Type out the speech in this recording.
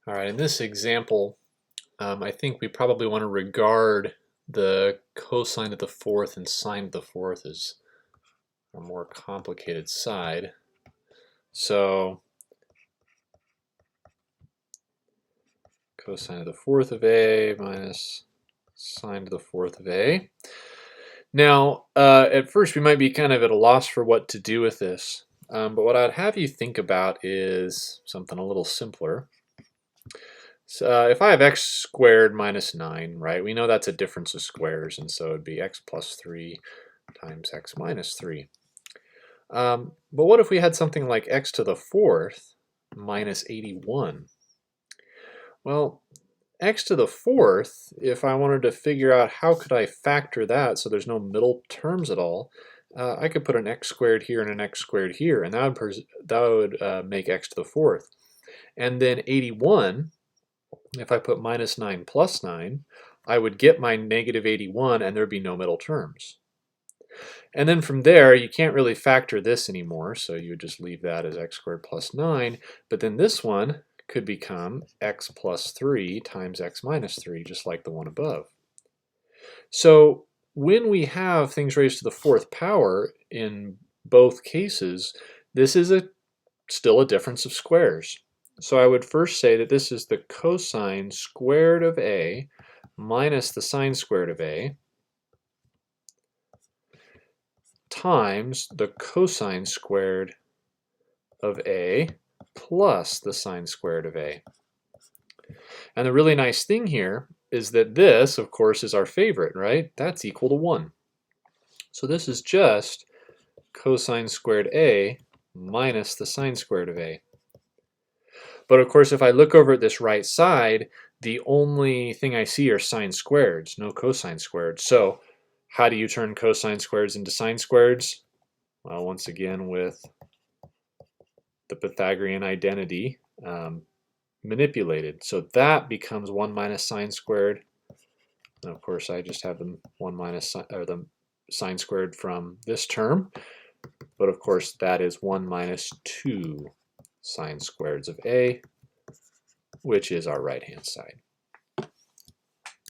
All right, in this example, I think we probably want to regard the cosine of the fourth and sine of the fourth as a more complicated side. So cosine of the fourth of A minus sine of the fourth of A. Now, at first we might be kind of at a loss for what to do with this, but what I'd have you think about is something a little simpler. So if I have x squared minus 9, right, we know that's a difference of squares, and so it'd be x plus 3 times x minus 3. But what if we had something like x to the fourth minus 81? Well, x to the fourth, if I wanted to figure out how could I factor that so there's no middle terms at all, I could put an x squared here and an x squared here, and that would make x to the fourth. And then 81, if I put minus 9 plus 9, I would get my negative 81 and there'd be no middle terms. And then from there, you can't really factor this anymore, so you would just leave that as x squared plus 9. But then this one could become x plus 3 times x minus 3, just like the one above. So when we have things raised to the fourth power in both cases, this is still a difference of squares. So I would first say that this is the cosine squared of A minus the sine squared of A times the cosine squared of A plus the sine squared of A. And the really nice thing here is that this, of course, is our favorite, right? That's equal to 1. So this is just cosine squared A minus the sine squared of A. But of course, if I look over at this right side, the only thing I see are sine squareds, no cosine squareds. So how do you turn cosine squareds into sine squareds? Well, once again, with the Pythagorean identity manipulated. So that becomes 1 minus sine squared. And of course, I just have the 1 minus or the sine squared from this term. But of course, that is 1 minus 2 sine squareds of A, which is our right-hand side.